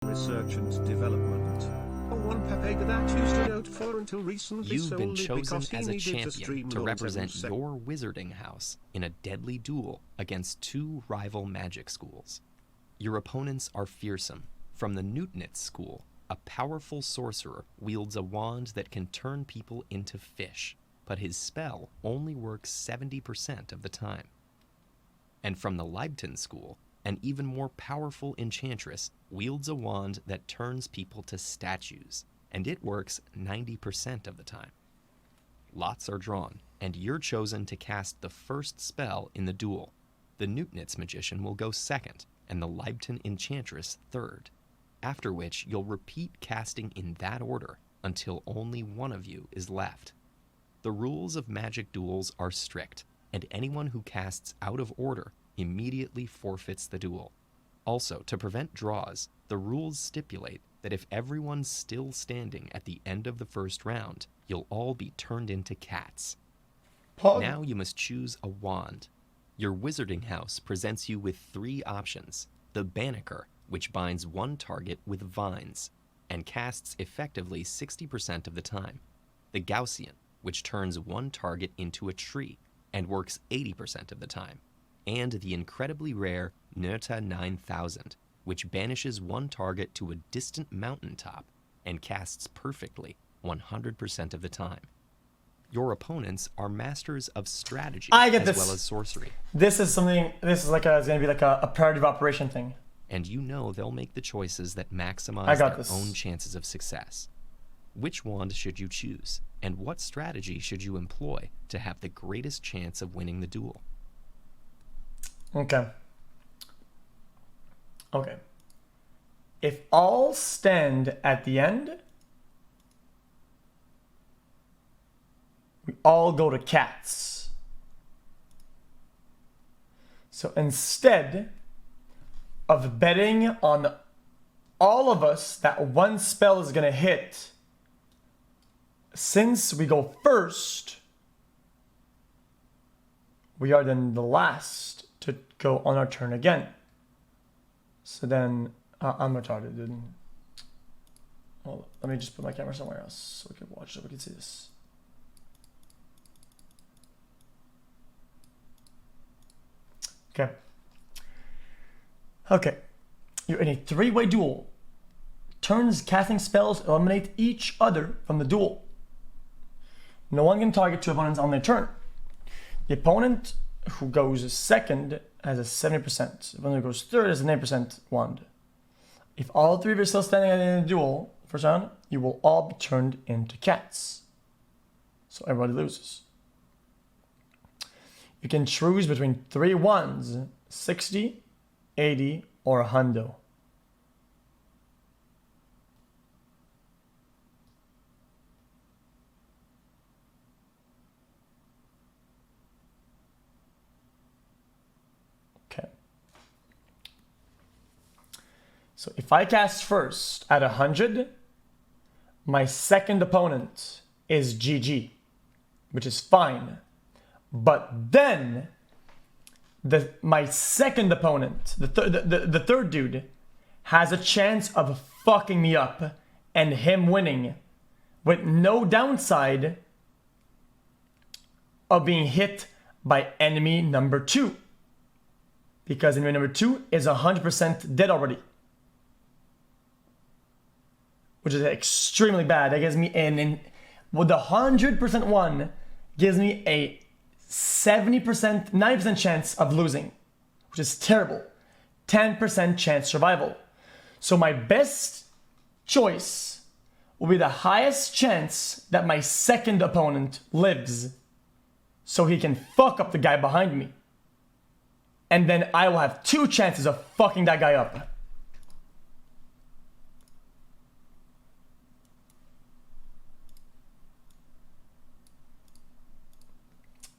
research and development. One Pepega that used to note for until recently. You've been chosen as a champion to to represent your wizarding house in a deadly duel against two rival magic schools. Your opponents are fearsome. From the Newtonitz school, a powerful sorcerer wields a wand that can turn people into fish, but his spell only works 70% of the time. And from the Leibton school, an even more powerful enchantress wields a wand that turns people to statues, and it works 90% of the time. Lots are drawn, and you're chosen to cast the first spell in the duel. The Newtonitz magician will go second, and the Leibton enchantress third, after which you'll repeat casting in that order until only one of you is left. The rules of magic duels are strict, and anyone who casts out of order immediately forfeits the duel. Also, to prevent draws, the rules stipulate that if everyone's still standing at the end of the first round, you'll all be turned into cats. Now you must choose a wand. Your wizarding house presents you with three options. The Banneker, which binds one target with vines and casts effectively 60% of the time. The Gaussian, which turns one target into a tree and works 80% of the time. And the incredibly rare Nerta 9000, which banishes one target to a distant mountaintop and casts perfectly 100% of the time. Your opponents are masters of strategy well as sorcery. This is going to be like a priority of operation thing. And you know they'll make the choices that maximize their own chances of success. Which wand should you choose, and what strategy should you employ to have the greatest chance of winning the duel? Okay. If all stand at the end, we all go to cats. So instead of betting on all of us that one spell is going to hit, since we go first, we are then the last to go on our turn again. So then, I'm retarded, dude. Hold on. Let me just put my camera somewhere else so we can watch it, we can see this. Okay. You're in a three-way duel. Turns casting spells eliminate each other from the duel. No one can target two opponents on their turn. The opponent who goes second has a 70%. The opponent who goes third has a 9% wand. If all three of you are still standing at the end of the duel, first round, you will all be turned into cats. So everybody loses. You can choose between three wands, 60, 80, or 100. Okay. So if I cast first at 100, my second opponent is GG, which is fine. But then my second opponent, the third dude, has a chance of fucking me up and him winning with no downside of being hit by enemy number 2. Because enemy number 2 is 100% dead already. Which is extremely bad. That gives me with the 100% one gives me a 70%, 90% chance of losing, which is terrible. 10% chance survival. So my best choice will be the highest chance that my second opponent lives, so he can fuck up the guy behind me. And then I will have 2 chances of fucking that guy up.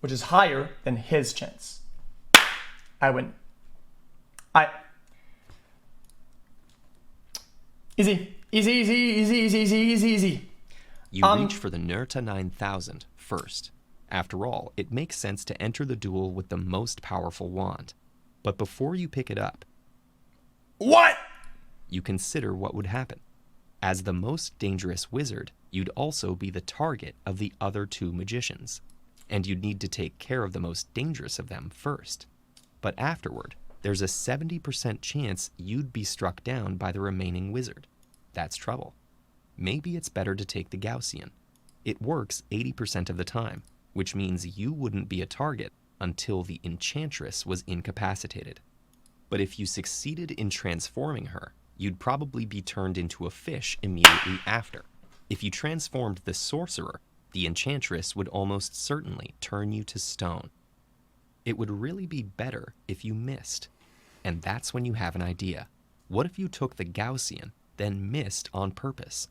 Which is higher than his chance. I win. Easy. You reach for the Nerta 9000 first. After all, it makes sense to enter the duel with the most powerful wand. But before you pick it up... What? you consider what would happen. As the most dangerous wizard, you'd also be the target of the other two magicians, and you'd need to take care of the most dangerous of them first. But afterward, there's a 70% chance you'd be struck down by the remaining wizard. That's trouble. Maybe it's better to take the Gaussian. It works 80% of the time, which means you wouldn't be a target until the enchantress was incapacitated. But if you succeeded in transforming her, you'd probably be turned into a fish immediately after. If you transformed the sorcerer, the enchantress would almost certainly turn you to stone. It would really be better if you missed. And that's when you have an idea. What if you took the Gaussian, then missed on purpose?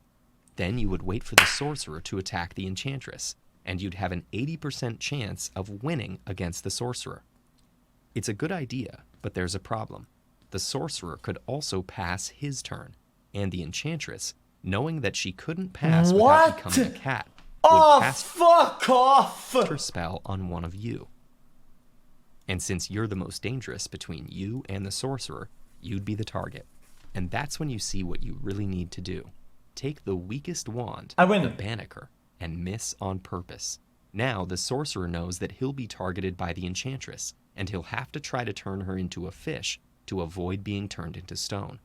Then you would wait for the sorcerer to attack the enchantress, and you'd have an 80% chance of winning against the sorcerer. It's a good idea, but there's a problem. The sorcerer could also pass his turn, and the enchantress, knowing that she couldn't pass without becoming a cat, would cast fuck off! her spell on one of you. And since you're the most dangerous between you and the sorcerer, you'd be the target. And that's when you see what you really need to do. Take the weakest wand, I win. the Banneker, and miss on purpose. Now the sorcerer knows that he'll be targeted by the enchantress, and he'll have to try to turn her into a fish to avoid being turned into stone.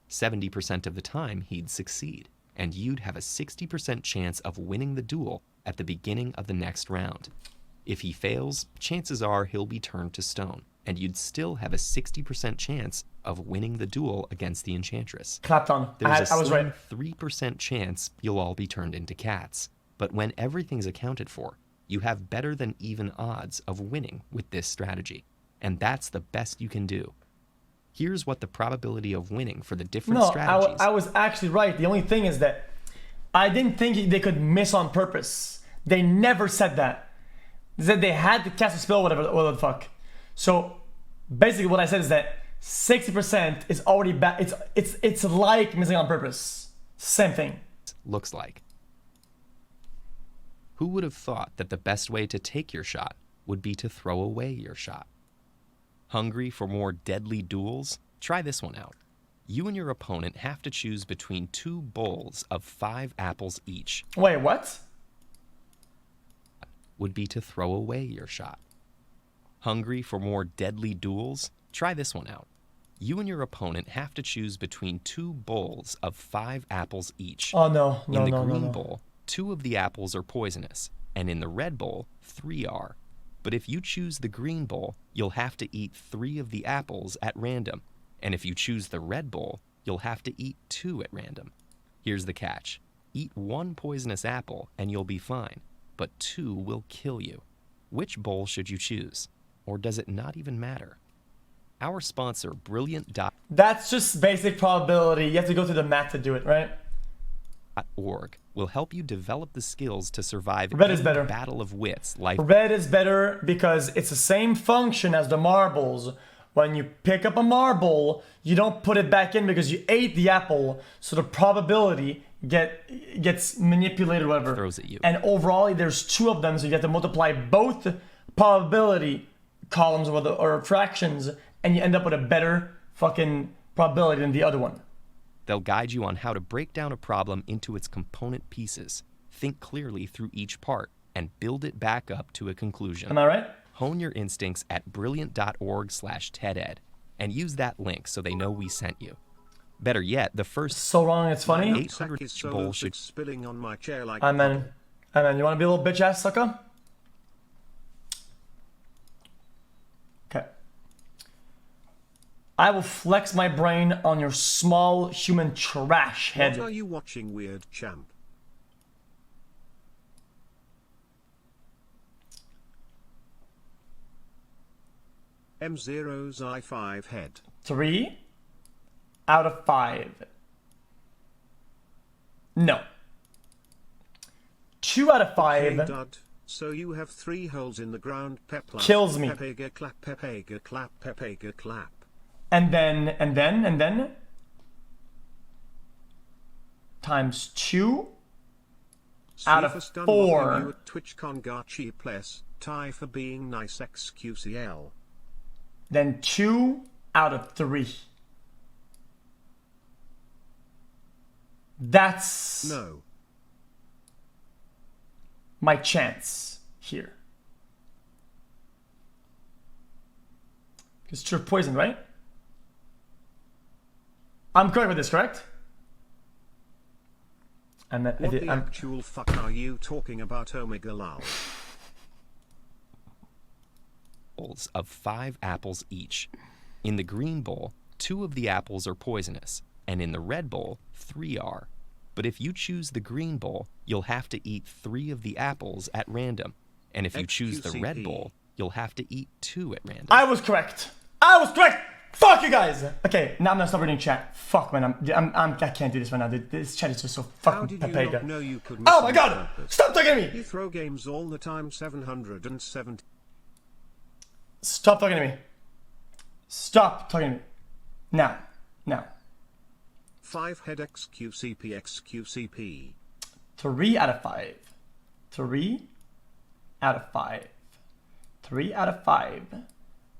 70% of the time, he'd succeed, and you'd have a 60% chance of winning the duel at the beginning of the next round. If he fails, chances are he'll be turned to stone, and you'd still have a 60% chance of winning the duel against the enchantress. Clapped on. There's I was right. 3% chance you'll all be turned into cats, but when everything's accounted for, you have better than even odds of winning with this strategy, and that's the best you can do. Here's what the probability of winning for the different strategies... I was actually right. The only thing is that I didn't think they could miss on purpose. They never said that. They said they had to cast a spell, whatever the fuck. So basically what I said is that 60% is already bad. It's like missing on purpose. Same thing. Looks like. Who would have thought that the best way to take your shot would be to throw away your shot? Hungry for more deadly duels? Try this one out. You and your opponent have to choose between 2 bowls of 5 apples each. Wait, what? Would be to throw away your shot. Hungry for more deadly duels? Try this one out. You and your opponent have to choose between 2 bowls of 5 apples each. Oh no, In the green bowl, 2 of the apples are poisonous, and in the red bowl, 3 are. But if you choose the green bowl, you'll have to eat 3 of the apples at random. And if you choose the red bowl, you'll have to eat 2 at random. Here's the catch. Eat 1 poisonous apple and you'll be fine, but 2 will kill you. Which bowl should you choose? Or does it not even matter? Our sponsor, Brilliant. That's just basic probability. You have to go through the math to do it, right? .org will help you develop the skills to survive Red is better. battle of wits. Red is better because it's the same function as the marbles. When you pick up a marble, you don't put it back in because you ate the apple, so the probability gets manipulated or whatever. Throws at you. And overall, there's 2 of them, so you have to multiply both probability columns or fractions, and you end up with a better fucking probability than the other one. They'll guide you on how to break down a problem into its component pieces, think clearly through each part, and build it back up to a conclusion. Am I right? Hone your instincts at brilliant.org/TEDEd and use that link so they know we sent you. Better yet, the first So wrong, it's funny. 800 bowl should... spilling on my chair like Amen. Amen. You want to be a little bitch ass sucker? Okay. I will flex my brain on your small human trash head. What are you watching, weird champ? M0's I5 head. 3 out of 5. No. 2 out of 5. Okay, dud. So you have 3 holes in the ground. Pepla. Kills me. Pepega clap, pepega clap, pepega clap. And then times 2 out of 4. You at TwitchCon Gachi plus tie for being nice xQcl. Then 2 out of 3. That's No. my chance here. Because true poison, right? I'm correct with this, correct? And What the actual fuck are you talking about, Omega Lal? Bowls of 5 apples each. In the green bowl, 2 of the apples are poisonous, and in the red bowl, 3 are. But if you choose the green bowl, you'll have to eat 3 of the apples at random. And if you choose the red bowl, you'll have to eat 2 at random. I was correct. I was correct. Fuck you guys. Okay, now I'm gonna stop reading chat. Fuck, man. I can't do this right now. This chat is just so fucking How did you not know you could miss Oh my on god! purpose? Stop talking to me! You throw games all the time. 770. Stop talking to me. Stop talking to me. Now. Now. 5 head xQcp. 3 out of 5. 3 out of 5. 3 out of 5.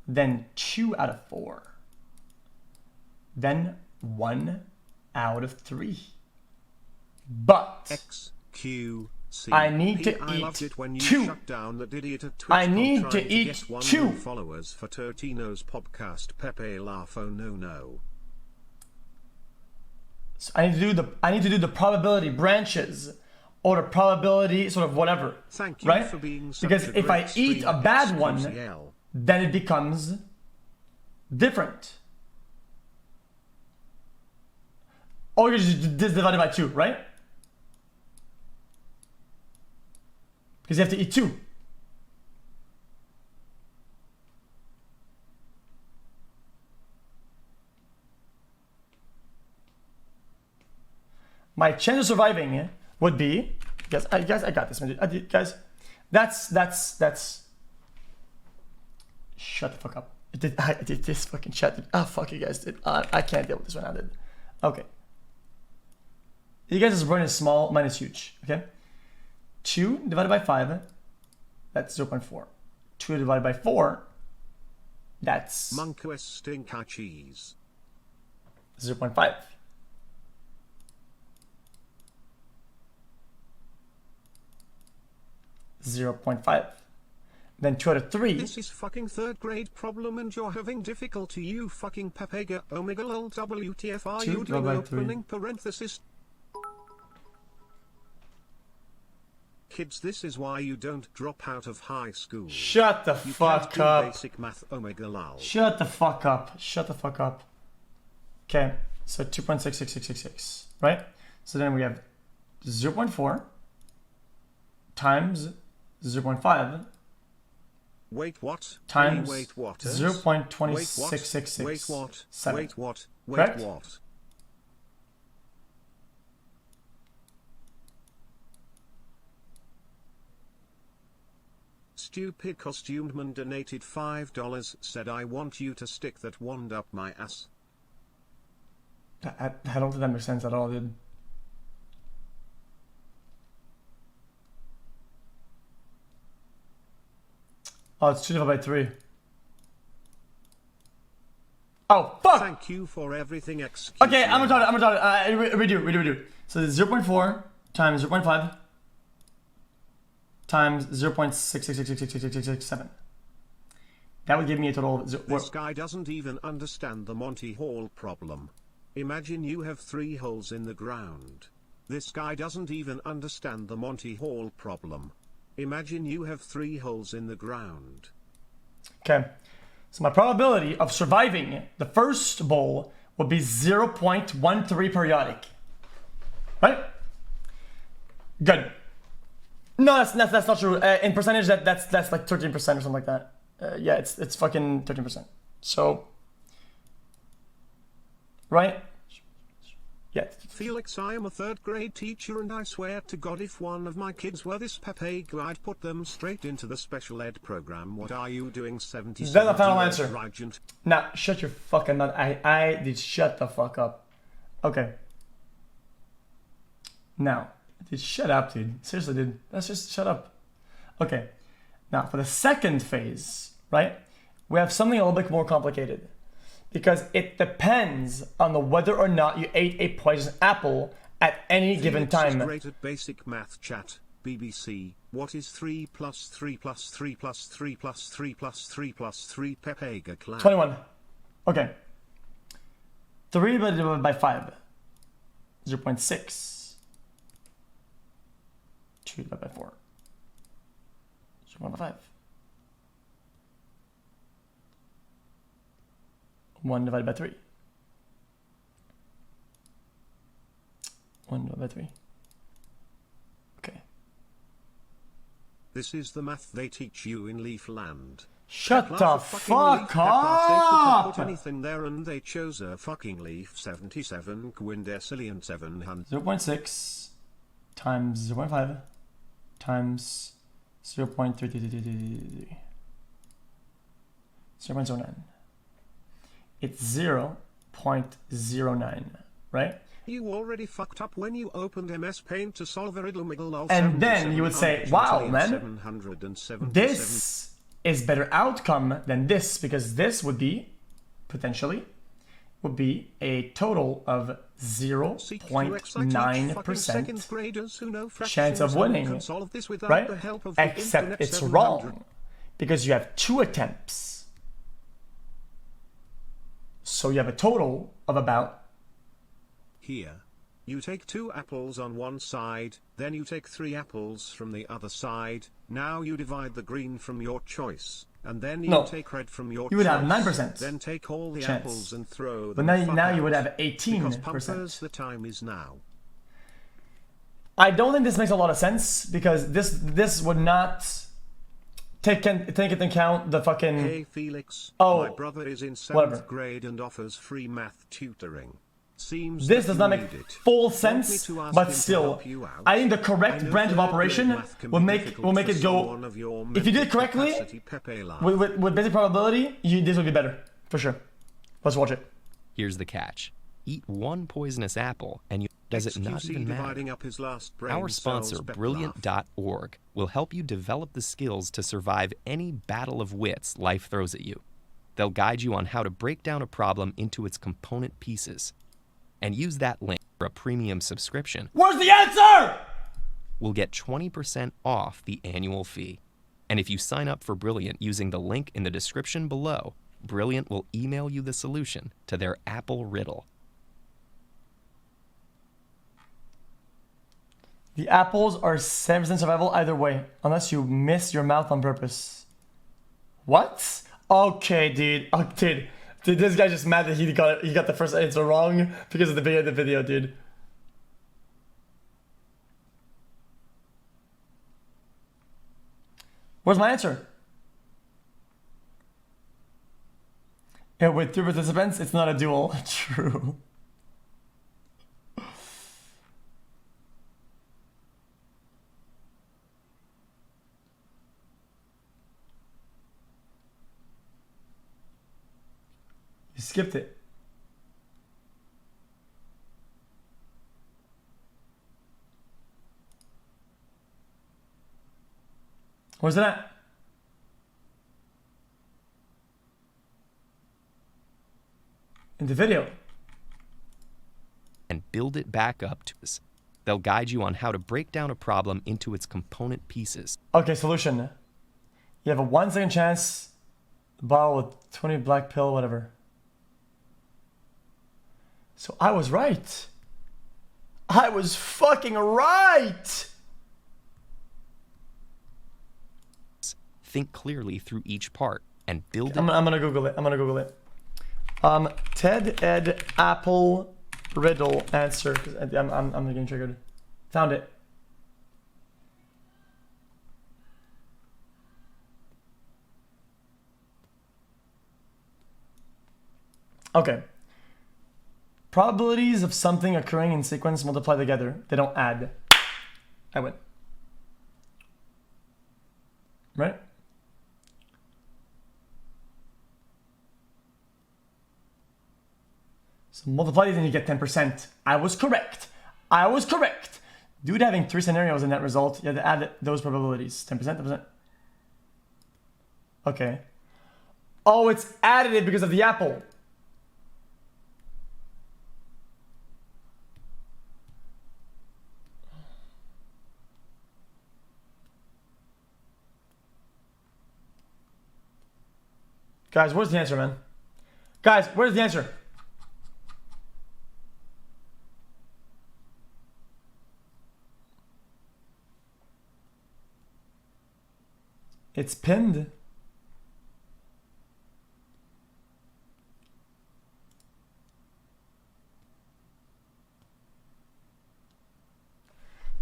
Then 2 out of 4. Then 1 out of 3. But xQc. I need to I eat loved it when you 2. shut down that idiot at Twitch. I need to trying eat get 1 2. million followers for Turtino's podcast. Pepe laugh. Oh no. So I need to do the probability branches or the probability sort of whatever. Thank you right? for being such Because a if I great eat a streamer, bad one, XQCL. then it becomes different. Or you just divided by 2, right? Because you have to eat 2. My chance of surviving would be, guys, I got this, man. Guys, that's. Shut the fuck up. I did this fucking chat. Oh, fuck you guys. I can't deal with this one. I did. Okay. You guys' brain is small, mine is huge. Okay. 2 divided by 5, that's 0.4. 2 divided by 4, that's Monkwes stinker cheese. 0.5. Then 2 out of 3. This is fucking 3rd grade problem and you're having difficulty, you fucking Pepega Omega lol WTF are 2 you doing divided by 3. opening parenthesis. Kids, this is why you don't drop out of high school. Shut the You fuck can't do up. basic math, Omega lol. Shut the fuck up. Shut the fuck up. Okay, so 2.66666, right? So then we have 0.4 times 0.5 Wait what? times Wait what? 0.26667. Wait what? Wait what? Wait Correct? what? Stupid costumed man donated $5, said I want you to stick that wand up my ass. I don't think that makes sense at all, dude. Oh, it's 2 divided by 3. Oh, fuck! Thank you for everything, XQC. Okay, I'm retarded. Redo. So it's 0.4 times 0.5 times 0.6666667. That would give me a total of This guy doesn't even understand the Monty Hall problem. Imagine you have 3 holes in the ground. This guy doesn't even understand the Monty Hall problem. Imagine you have 3 holes in the ground. Okay. So my probability of surviving the first bowl would be 0.13 periodic. Right? Good. No, that's not true. In percentage, that's like 13% or something like that. Yeah, it's fucking 13%. So, right? Yeah. Felix, I am a 3rd grade teacher and I swear to God if one of my kids were this Pepega I'd put them straight into the special ed program. What are you doing, 77? That's the final answer. Regent? Now, shut your fucking mouth. I did shut the fuck up. Okay. Now, dude, shut up, dude. Seriously, dude. Let's just shut up. Okay. Now, for the second phase, right? We have something a little bit more complicated. Because it depends on the whether or not you ate a poisonous apple at any given Felix is time. great at basic math chat. BBC, what is 3 plus 3 plus 3 plus 3 plus 3 plus 3 plus 3 Pepega clan? 21. Okay. 3 divided by 5. 0.6. 2 divided by 4. 0.5. 1 divided by 3. 1 divided by 3. Okay. This is the math they teach you in Leafland. Shut Pepla the for fucking fuck leaf, Pepla, they could put up! anything there and they chose a fucking leaf. 77 quindecillion 700. 0.6 times 0.5 times 0.333. 0.09. It's 0.09, right? You already fucked up when you opened MS Paint to solve a riddle middle of And then you would say, wow, man, 777. this is better outcome than this, because this would be, potentially, would be a total of 0.9% chance of winning, right? Except it's wrong, because you have 2 attempts. So you have a total of about... Here. You take 2 apples on one side, then you take 3 apples from the other side. Now you divide the green from your choice, and then you take red from your choice. You would have 9%. Then take all the chance. apples and throw But them now you would out. have 18%. Because pumpers, the time is now. I don't think this makes a lot of sense, because this would not take into account the fucking... Hey Felix, Oh, my brother is in 7th whatever. grade and offers free math tutoring. Seems This that does you not make need it. full Want me sense, to ask but him to still, help you out? I think the I correct know branch of third grade operation math can will be make difficult it for go... someone of your If you did it mental correctly, capacity, Pepe laugh. with basic probability, this would be better, for sure. Let's watch it. Here's the catch. Eat one poisonous apple and you... Does it not xQc even matter? dividing up his last brain Our sponsor, cells, Pep laugh. Brilliant.org, will help you develop the skills to survive any battle of wits life throws at you. They'll guide you on how to break down a problem into its component pieces. And use that link for a premium subscription. Where's the answer? We'll get 20% off the annual fee. And if you sign up for Brilliant using the link in the description below, Brilliant will email you the solution to their Apple riddle. The apples are 7% survival either way, unless you miss your mouth on purpose. What? Okay, dude. Oh, dude, this guy just mad that he got the first answer wrong because of the beginning of the video, dude. Where's my answer? Yeah, with 2 participants, it's not a duel. True. You skipped it. Where's it at? In the video. And build it back up to us. They'll guide you on how to break down a problem into its component pieces. Okay, solution. You have a 1 second chance. Bottle with 20 black pill, whatever. So I was right. I was fucking right. Think clearly through each part and build it. I'm gonna Google it. Ted Ed Apple riddle answer. 'Cause I'm getting triggered. Found it. Okay. Probabilities of something occurring in sequence multiply together. They don't add. I win. Right? So multiply these and you get 10%. I was correct. Dude having 3 scenarios in that result, you have to add those probabilities. 10%, 10%. Okay. Oh, it's additive because of the apple. Guys, where's the answer, man? Guys, where's the answer? It's pinned.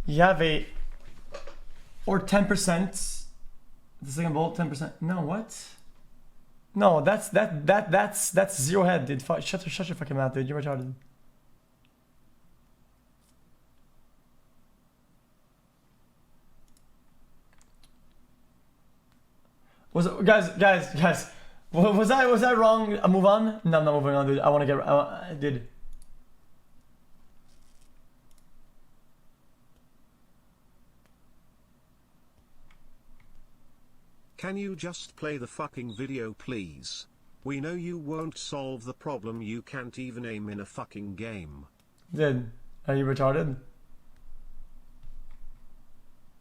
You have a or 10%. The second bolt, 10%. No, what? No, that's zero head, dude. Shut your fucking mouth, dude. You're retarded. Guys? Was I wrong? I move on? No, I'm not moving on, dude. I want to get. Dude. Can you just play the fucking video, please? We know you won't solve the problem. You can't even aim in a fucking game. Dude, are you retarded?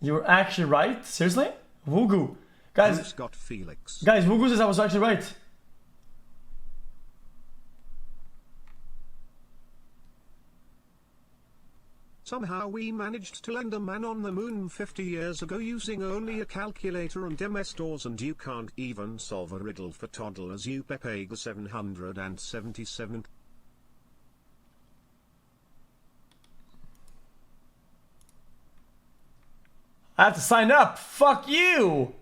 You were actually right? Seriously? Wugu. Guys, Scott Felix. Guys, Wugu says I was actually right. Somehow we managed to land a man on the moon 50 years ago using only a calculator and MS-DOS, and you can't even solve a riddle for toddlers, you Pepega 777. I have to sign up. Fuck you.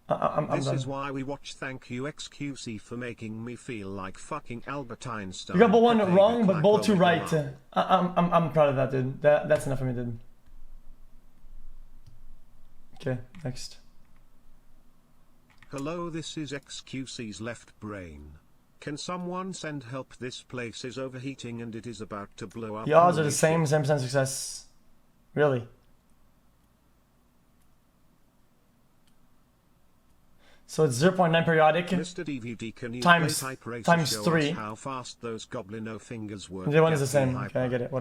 I'm This done. is why we watch. Thank you xQc for making me feel like fucking Albert Einstein. You got both one Pepega wrong, but both two Claco right. Milan. I'm proud of that, dude. That's enough for me, dude. Okay, next. Hello, this is xQc's left brain. Can someone send help? This place is overheating and it is about to blow up. The odds are the Holy same, shit. 10% success. Really? So it's 0.9 periodic. Mr. DVD, can you Times- play Type Racer times show us 3. how fast those goblino fingers work? The one is the Get me same. Okay, I hyper. get it. Whatever.